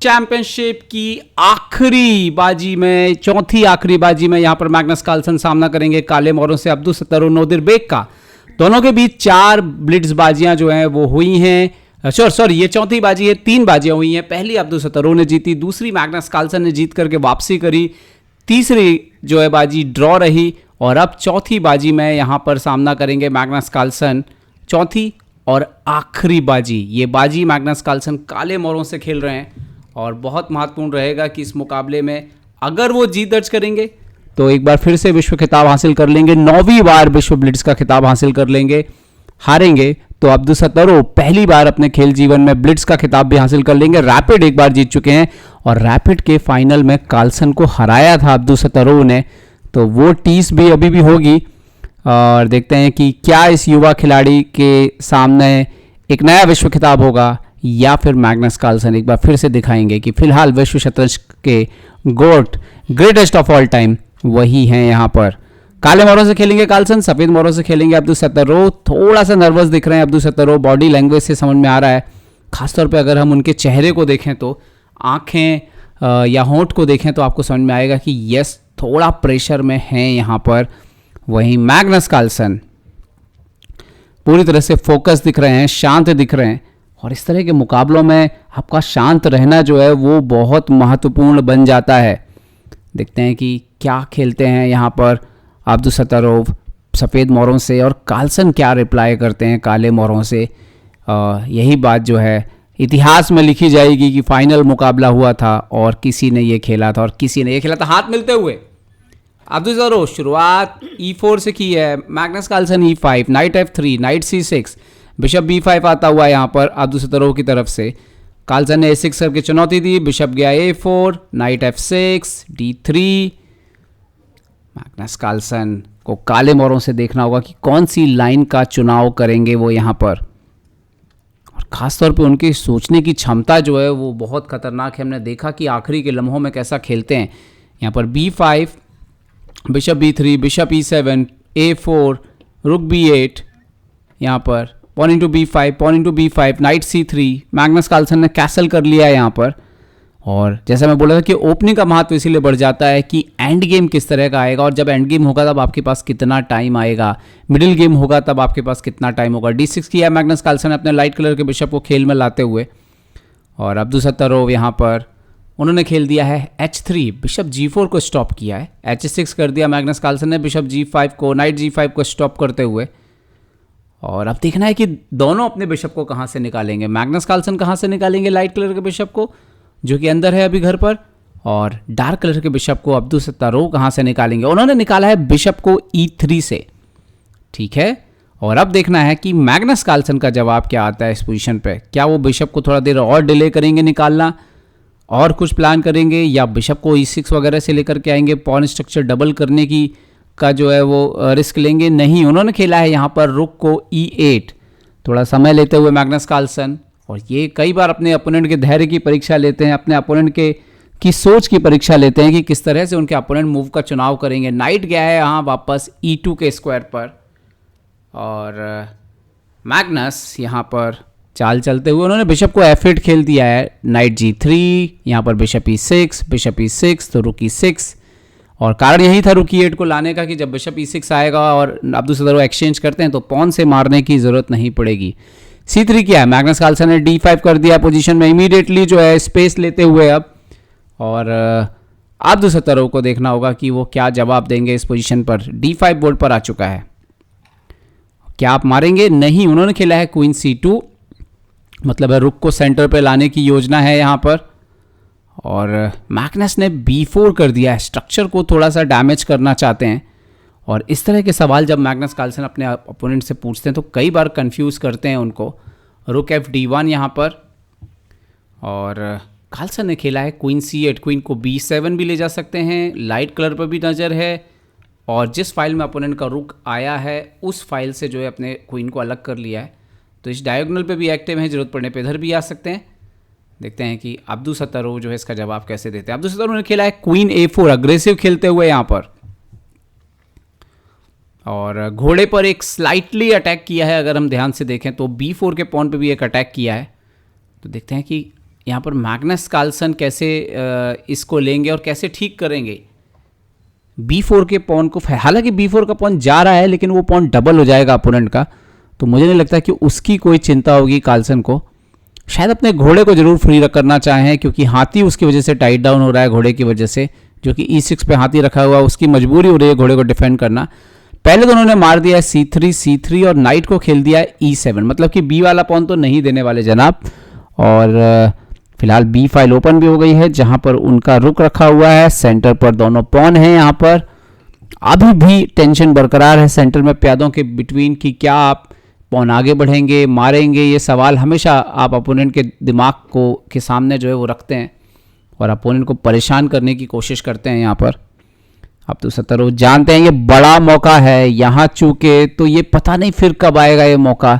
Championship की आखिरी बाजी में, चौथी आखिरी बाजी में यहां पर मैग्नस कार्लसन सामना करेंगे काले मोरों से अब्दुलसत्तार और नोदिरबेक का। दोनों के बीच 4 ब्लिट्स बाजियां जो हैं वो हुई हैं। सॉरी ये चौथी बाजी है, 3 बाजियां हुई हैं। पहली अब्दुलसत्तार ने जीती, दूसरी मैग्नस कार्लसन ने जीत करके वापसी करी, तीसरी जो है बाजी ड्रॉ रही और अब चौथी बाजी में यहां पर सामना करेंगे मैग्नस कार्लसन। चौथी और आखिरी बाजी, ये बाजी मैग्नस कार्लसन काले मोरों से खेल रहे हैं और बहुत महत्वपूर्ण रहेगा कि इस मुकाबले में अगर वो जीत दर्ज करेंगे तो एक बार फिर से विश्व खिताब हासिल कर लेंगे, 9वीं बार विश्व ब्लिट्स का खिताब हासिल कर लेंगे। हारेंगे तो अब्दुलसत्तार पहली बार अपने खेल जीवन में ब्लिट्स का खिताब भी हासिल कर लेंगे। रैपिड एक बार जीत चुके हैं और रैपिड के फाइनल में कार्लसन को हराया था अब्दुलसत्तार ने, तो वो टीस भी अभी भी होगी। और देखते हैं कि क्या इस युवा खिलाड़ी के सामने एक नया विश्व खिताब होगा या फिर मैग्नस कार्लसन एक बार फिर से दिखाएंगे कि फिलहाल विश्व शतरंज के गोट, ग्रेटेस्ट ऑफ ऑल टाइम वही हैं। यहाँ पर काले मोरों से खेलेंगे कार्लसन, सफेद मोरों से खेलेंगे अब्दुलसत्तार। थोड़ा सा नर्वस दिख रहे हैं अब्दुलसत्तार, बॉडी लैंग्वेज से समझ में आ रहा है। खासतौर पे अगर हम उनके चेहरे को देखें तो, आंखें या होंठ को देखें तो आपको समझ में आएगा कि यस थोड़ा प्रेशर में हैं यहाँ पर। वहीं मैग्नस कार्लसन पूरी तरह से फोकस दिख रहे हैं, शांत दिख रहे हैं और इस तरह के मुकाबलों में आपका शांत रहना जो है वो बहुत महत्वपूर्ण बन जाता है। देखते हैं कि क्या खेलते हैं यहाँ पर अब्दुलसत्तार सफ़ेद मोरों से और कार्लसन क्या रिप्लाई करते हैं काले मोरों से। यही बात जो है इतिहास में लिखी जाएगी कि फाइनल मुकाबला हुआ था और किसी ने ये खेला था और किसी ने ये खेला था हाथ मिलते हुए। अब्दुलसत्तार शुरुआत E4 से की है, Magnus Carlsen E5, knight F3, knight C6, bishop B5 आता हुआ यहाँ पर अब्दुलसत्तार की तरफ से। कार्लसन ने A6 करके चुनौती दी, बिशप गया A4, night F6, D3। Magnus Carlsen को काले मोरों से देखना होगा कि कौन सी लाइन का चुनाव करेंगे वो यहाँ पर, और ख़ासतौर पे उनकी सोचने की क्षमता जो है वो बहुत खतरनाक है। हमने देखा कि आखिरी के लम्हों में कैसा खेलते हैं। यहाँ पर B5, bishop B3, bishop E7, A4, रुक B8, यहाँ पर pawn into B5, pawn into B5, knight C3। Magnus Carlsen ने कैसल कर लिया है यहाँ पर। और जैसा मैं बोला था कि ओपनिंग का महत्व इसीलिए बढ़ जाता है कि एंड गेम किस तरह का आएगा, और जब एंड गेम होगा तब आपके पास कितना टाइम आएगा, मिडिल गेम होगा तब आपके पास कितना टाइम होगा। D6 किया मैग्नस कार्लसन अपने लाइट कलर के बिशप को खेल में लाते हुए, और अब्दुलसत्तार यहाँ पर उन्होंने खेल दिया है H3, बिशप G4 को स्टॉप किया है। H6 कर दिया मैग्नस कार्लसन ने बिशप G5 को, नाइट G5 को स्टॉप करते हुए। और अब देखना है कि दोनों अपने बिशप को कहाँ से निकालेंगे। मैग्नस कार्लसन कहाँ से निकालेंगे लाइट कलर के बिशप को जो कि अंदर है अभी घर पर, और डार्क कलर के बिशप को अब्दुलसत्तार कहाँ से निकालेंगे। उन्होंने निकाला है बिशप को E3 से, ठीक है। और अब देखना है कि मैग्नस कार्लसन का जवाब क्या आता है इस पोजीशन पे। क्या वो बिशप को थोड़ा देर और डिले करेंगे निकालना और कुछ प्लान करेंगे, या बिशप को E6 वगैरह से लेकर के आएंगे, पॉन स्ट्रक्चर डबल करने की का जो है वो रिस्क लेंगे। नहीं, उन्होंने खेला है यहाँ पर रुक को E8, थोड़ा समय लेते हुए मैग्नस कार्लसन। और ये कई बार अपने अपोनेंट के धैर्य की परीक्षा लेते हैं, अपने अपोनेंट की सोच की परीक्षा लेते हैं कि किस तरह से उनके अपोनेंट मूव का चुनाव करेंगे। नाइट गया है यहाँ वापस E2 के स्क्वायर पर, और मैग्नस यहाँ पर चाल चलते हुए उन्होंने बिशप को F8 खेल दिया है, नाइट G3, यहाँ पर बिशप E6, बिशप E6 तो रुक E6। और कारण यही था रुक E8 को लाने का कि जब बिशप E6 आएगा और अब्दुलसत्तार एक्सचेंज करते हैं तो पॉन से मारने की ज़रूरत नहीं पड़ेगी। C3 किया है, मैग्नस कार्लसन ने D5 कर दिया पोजीशन में इमीडिएटली जो है स्पेस लेते हुए अब, और अब्दुलसत्तार को देखना होगा कि वो क्या जवाब देंगे इस पोजीशन पर। D5 बोर्ड पर आ चुका है, क्या आप मारेंगे? नहीं, उन्होंने खेला है क्वीन C2, मतलब है रुक को सेंटर पे लाने की योजना है यहाँ पर। और मैग्नस ने B4 कर दिया है, स्ट्रक्चर को थोड़ा सा डैमेज करना चाहते हैं। और इस तरह के सवाल जब मैग्नस कार्लसन अपने अपोनेंट से पूछते हैं तो कई बार कंफ्यूज करते हैं उनको। रुक FD1 यहाँ पर, और कार्लसन ने खेला है क्वीन C8, क्वीन को B7 भी ले जा सकते हैं, लाइट कलर पर भी नज़र है। और जिस फाइल में अपोनेंट का रुक आया है उस फाइल से जो है अपने क्वीन को अलग कर लिया है, तो इस डायगोनल पे भी एक्टिव है, जरूरत पड़ने पे इधर भी आ सकते हैं। देखते हैं कि अब्दुलसत्तार जो है इसका जवाब कैसे देते हैं। अब्दुलसत्तार ने खेला है क्वीन A4, अग्रेसिव खेलते हुए यहाँ पर, और घोड़े पर एक स्लाइटली अटैक किया है। अगर हम ध्यान से देखें तो B4 के पॉन पे भी एक अटैक किया है। तो देखते हैं कि यहाँ पर मैग्नस कार्लसन कैसे इसको लेंगे और कैसे ठीक करेंगे। B4 के पॉन को, हालांकि B4 का पॉन जा रहा है लेकिन वो पॉन डबल हो जाएगा अपोनेंट का, तो मुझे नहीं लगता कि उसकी कोई चिंता होगी कार्लसन को। शायद अपने घोड़े को जरूर फ्री करना चाहें, क्योंकि हाथी उसकी वजह से टाइट डाउन हो रहा है घोड़े की वजह से, जो कि E6 पे हाथी रखा हुआ है, उसकी मजबूरी हो रही है घोड़े को डिफेंड करना। पहले तो उन्होंने मार दिया है C3 और नाइट को खेल दिया है E7, मतलब कि B वाला पॉन तो नहीं देने वाले जनाब। और फिलहाल B फाइल ओपन भी हो गई है, जहां पर उनका रुक रखा हुआ है। सेंटर पर दोनों पॉन हैं। यहाँ पर अभी भी टेंशन बरकरार है सेंटर में प्यादों के बिटवीन कि क्या आप पॉन आगे बढ़ेंगे, मारेंगे। ये सवाल हमेशा आप अपोनेंट के दिमाग को के सामने जो है वो रखते हैं और अपोनेंट को परेशान करने की कोशिश करते हैं। यहाँ पर अब तो सतरो जानते हैं ये बड़ा मौका है, यहाँ चूके तो ये पता नहीं फिर कब आएगा ये मौका।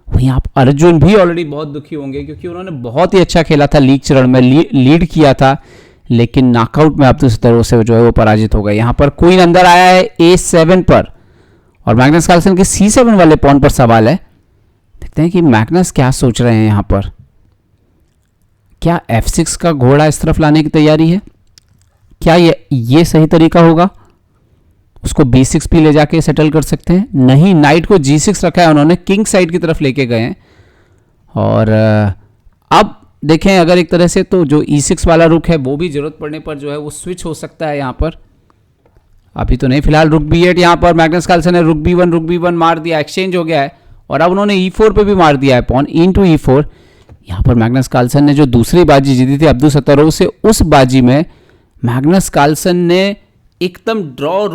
वहीं आप अर्जुन भी ऑलरेडी बहुत दुखी होंगे, क्योंकि उन्होंने बहुत ही अच्छा खेला था लीग चरण में, लीड किया था, लेकिन नॉकआउट में अब तो सतरो से जो है वो पराजित हो गए। यहाँ पर क्वीन अंदर आया है A7 पर और मैग्नस कार्लसन के C7 वाले पॉन पर सवाल है। देखते हैं कि मैग्नस क्या सोच रहे हैं यहाँ पर। क्या F6 का घोड़ा इस तरफ लाने की तैयारी है? क्या ये सही तरीका होगा? उसको B6 भी ले जाके सेटल कर सकते हैं। नहीं, नाइट को G6 रखा है उन्होंने, किंग साइड की तरफ लेके गए हैं। और अब देखें अगर एक तरह से तो जो E6 वाला रुक है वो भी जरूरत पड़ने पर जो है वो स्विच हो सकता है यहाँ पर। अभी तो नहीं, फिलहाल रुक B8 यहाँ पर मैग्नस कार्लसन ने रुक B1 मार दिया, एक्सचेंज हो गया है। और अब उन्होंने E4 पे भी मार दिया है पॉन इनटू E4। यहाँ पर मैग्नस कार्लसन ने जो दूसरी बाजी जीती थी अब्दुल सत्तारोव से, उस बाजी में मैग्नस कार्लसन ने एकदम ड्रॉ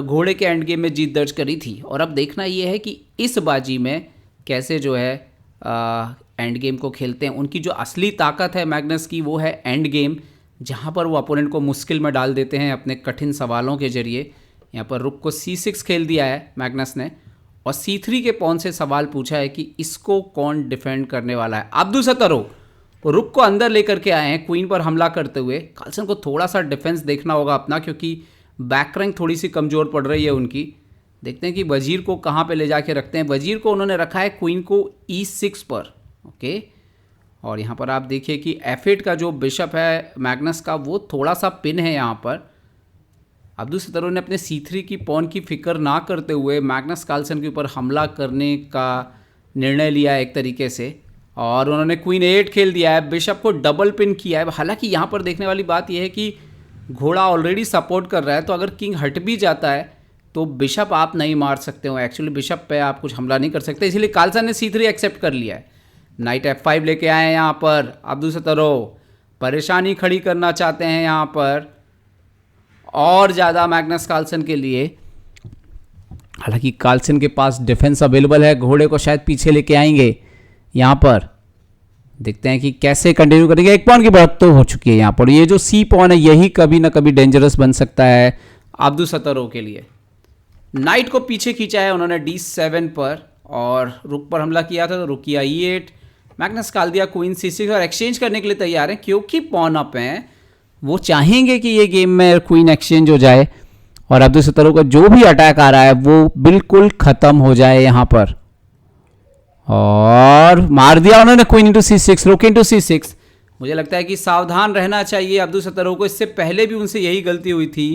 घोड़े के एंड गेम में जीत दर्ज करी थी। और अब देखना यह है कि इस बाजी में कैसे जो है एंड गेम को खेलते हैं। उनकी जो असली ताकत है मैग्नस की वो है एंड गेम, जहाँ पर वो अपोनेंट को मुश्किल में डाल देते हैं अपने कठिन सवालों के जरिए। यहाँ पर रुक को C6 खेल दिया है मैग्नस ने और C3 के पॉन से सवाल पूछा है कि इसको कौन डिफेंड करने वाला है। अब्दुल सत्तारोव रुक को अंदर लेकर के आए हैं क्वीन पर हमला करते हुए। कार्लसन को थोड़ा सा डिफेंस देखना होगा अपना, क्योंकि बैक रैंक थोड़ी सी कमज़ोर पड़ रही है उनकी। देखते हैं कि वजीर को कहाँ पे ले जाके रखते हैं। वजीर को उन्होंने रखा है क्वीन को E6 पर, ओके। और यहाँ पर आप देखिए कि F8 का जो बिशप है मैग्नस का वो थोड़ा सा पिन है यहाँ पर। अब्दुल सत्तारोव ने अपने C3 की पॉन की फिक्र ना करते हुए मैग्नस कार्लसन के ऊपर हमला करने का निर्णय लिया एक तरीके से, और उन्होंने क्वीन 8 खेल दिया है, बिशप को डबल पिन किया है। हालांकि यहाँ पर देखने वाली बात यह है कि घोड़ा ऑलरेडी सपोर्ट कर रहा है, तो अगर किंग हट भी जाता है तो बिशप आप नहीं मार सकते हो। एक्चुअली बिशप पे आप कुछ हमला नहीं कर सकते, इसलिए कार्लसन ने C3 एक्सेप्ट कर लिया है। नाइट F5 लेके आए हैं यहाँ पर अब्दुल सत्तारोव, परेशानी खड़ी करना चाहते हैं यहाँ पर और ज़्यादा मैग्नस कार्लसन के लिए। हालांकि कार्लसन के पास डिफेंस अवेलेबल है, घोड़े को शायद पीछे लेके आएंगे। यहाँ पर देखते हैं कि कैसे कंटिन्यू करेंगे। एक पॉन की बढ़त तो हो चुकी है यहाँ पर। ये जो C पॉन है यही कभी ना कभी डेंजरस बन सकता है अब्दुल सत्तारोव के लिए। नाइट को पीछे खींचा है उन्होंने D7 पर और रुक पर हमला किया था, तो रुक किया E8। मैग्नस काल दिया क्वीन C6 और एक्सचेंज करने के लिए तैयार है, क्योंकि पॉन अप हैं। वो चाहेंगे कि ये गेम में क्वीन एक्सचेंज हो जाए और अब्दुल सत्तारोव का जो भी अटैक आ रहा है वो बिल्कुल ख़त्म हो जाए यहाँ पर। और मार दिया उन्होंने क्वीन इंटू C6, रुक इंटू C6। मुझे लगता है कि सावधान रहना चाहिए अब्दुल सत्तारोव को। इससे पहले भी उनसे यही गलती हुई थी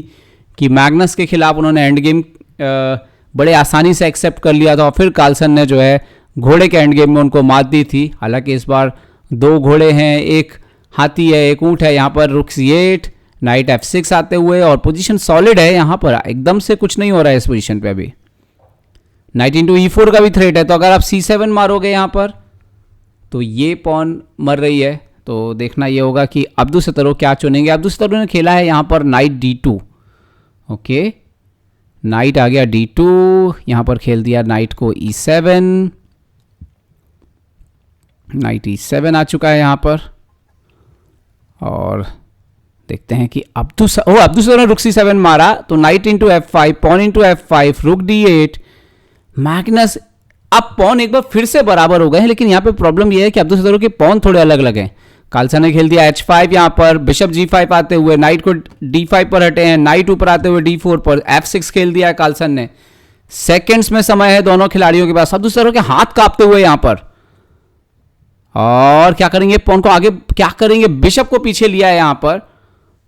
कि मैग्नस के खिलाफ उन्होंने एंड गेम बड़े आसानी से एक्सेप्ट कर लिया था और फिर कार्लसन ने जो है घोड़े के एंड गेम में उनको मात दी थी। हालांकि इस बार दो घोड़े हैं, एक हाथी है, एक ऊँट है। यहाँ पर रुक C8, नाइट F6 आते हुए और पोजीशन सॉलिड है। यहाँ पर एकदम से कुछ नहीं हो रहा है इस पोजीशन पे अभी। नाइट इंटू E4 का भी थ्रेट है, तो अगर आप C7 मारोगे यहाँ पर तो ये पॉन मर रही है। तो देखना ये होगा कि अब्दुल सत्तारोव क्या चुनेंगे। अब्दुल सत्तारोव ने खेला है यहाँ पर नाइट D2, ओके। नाइट आ गया D2, यहाँ पर खेल दिया नाइट को E7, नाइट E7 आ चुका है यहाँ पर। और देखते हैं कि अब्दुल सत्तारोव ने रुक C7 मारा, तो night into F5, pawn into F5, रुक D8। मैग्नस अब पॉन एक बार फिर से बराबर हो गए हैं, लेकिन यहाँ पे प्रॉब्लम यह है कि अब्दुल सत्तारोव के पॉन थोड़े अलग अलग हैं। कार्लसन ने खेल दिया H5 यहाँ पर, बिशप G5 आते हुए नाइट को D5 पर हटे हैं, नाइट ऊपर आते हुए D4 पर, F6 खेल दिया है कार्लसन ने। सेकंड्स में समय है दोनों खिलाड़ियों के पास। अब्दुल सत्तारोव के हाथ कांपते हुए यहाँ पर, और क्या करेंगे, पॉन को आगे क्या करेंगे, बिशप को पीछे लिया है यहां पर।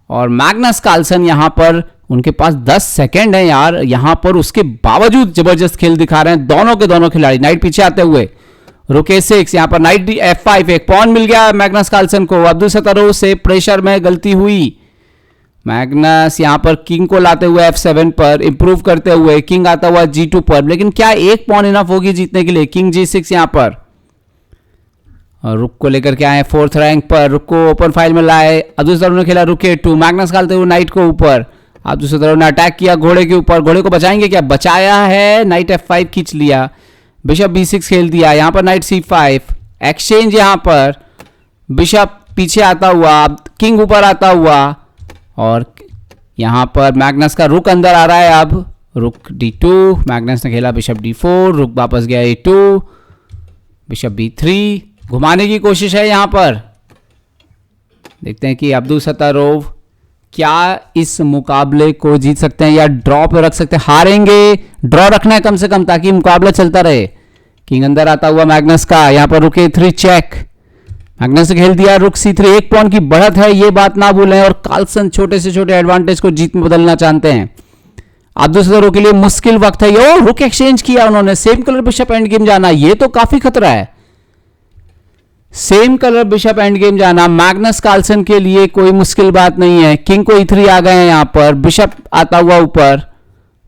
और मैग्नस कार्लसन यहां पर, उनके पास 10 सेकेंड है यार यहां पर, उसके बावजूद जबरदस्त खेल दिखा रहे हैं दोनों के दोनों खिलाड़ी। नाइट पीछे आते हुए रुक A6, यहां पर नाइट F5, एक पॉन मिल गया मैग्नस कार्लसन को। अब्दुलसत्तारोव से प्रेशर में गलती हुई। मैग्नस यहां पर किंग को लाते हुए F7 पर इंप्रूव करते हुए, किंग आता हुआ G2 पर, लेकिन क्या एक पॉन इनफ होगी जीतने के लिए। किंग G6 यहां पर, और रुक को लेकर के आए 4th रैंक पर, रुक को ओपन फाइल में लाए। अब्दुलसत्तारोव ने खेला रुक A2, मैग्नस डालते हुए नाइट को ऊपर। अब्दुलसत्तारोव ने अटैक किया घोड़े के ऊपर, घोड़े को बचाएंगे क्या, बचाया है, नाइट F5 खींच लिया। बिशप B6 खेल दिया, यहां पर नाइट C5, एक्सचेंज यहां पर, बिशप पीछे आता हुआ, किंग ऊपर आता हुआ, और यहां पर मैग्नस का रुक अंदर आ रहा है। अब रुक D2, मैग्नस ने खेला बिशप D4, रुक वापस गया A2, बिशप B3, घुमाने की कोशिश है यहां पर। देखते हैं कि अब्दुलसत्तारोव क्या इस मुकाबले को जीत सकते हैं या ड्रॉ पे रख सकते हैं। हारेंगे, ड्रॉ रखना है कम से कम ताकि मुकाबला चलता रहे। किंग अंदर आता हुआ मैग्नस का, यहां पर रुक A3 चेक, मैग्नस ने खेल दिया रुक C3, एक पॉइंट की बढ़त है ये बात ना भूलें। और कार्लसन छोटे से छोटे एडवांटेज को जीत में बदलना चाहते हैं। अब्दुलसत्तारोव के लिए मुश्किल वक्त है ये। रुक एक्सचेंज किया उन्होंने, same colour bishop end game जाना, ये तो काफी खतरा है। Same colour bishop end game जाना मैग्नस कार्लसन के लिए कोई मुश्किल बात नहीं है। किंग को E3 आ गए हैं यहां पर, बिशप आता हुआ ऊपर।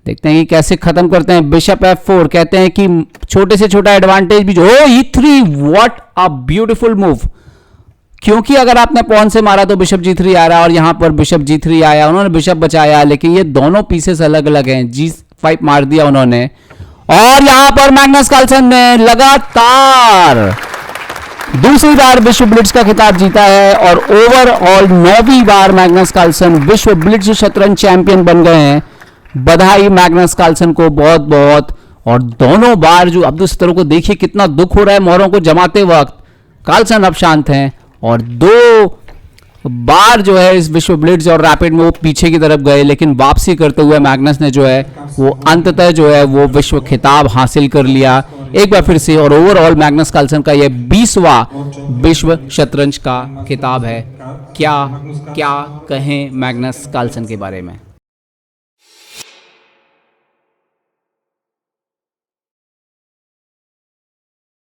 देखते हैं कि कैसे खत्म करते हैं। बिशप F4, कहते हैं कि छोटे से छोटा एडवांटेज भी जो E3, what a beautiful move. क्योंकि अगर आपने पॉन से मारा तो बिशप G3 आ रहा है, और यहां पर बिशप G3 आया, उन्होंने बिशप बचाया, लेकिन ये दोनों पीसेस अलग अलग हैं। G5 मार दिया उन्होंने, और यहां पर मैग्नस कार्लसन ने लगातार दूसरी बार विश्व ब्लिट्ज का खिताब जीता है, और ओवरऑल 9वीं बार मैग्नस कार्लसन विश्व ब्लिट्ज शतरंज चैंपियन बन गए हैं। बधाई मैग्नस कार्लसन को बहुत बहुत। और दोनों बार जो अब्दुलसत्तारोव को देखिए कितना दुख हो रहा है मोहरों को जमाते वक्त, कार्लसन अब शांत हैं, और 2 बार जो है इस विश्व ब्लिट्ज और रैपिड में वो पीछे की तरफ गए, लेकिन वापसी करते हुए मैग्नस ने जो है वो अंततः जो है वो विश्व खिताब हासिल कर लिया एक बार फिर से। और ओवरऑल मैग्नस कार्लसन का यह 20वां विश्व शतरंज का खिताब है। क्या क्या कहें मैग्नस कार्लसन के बारे में।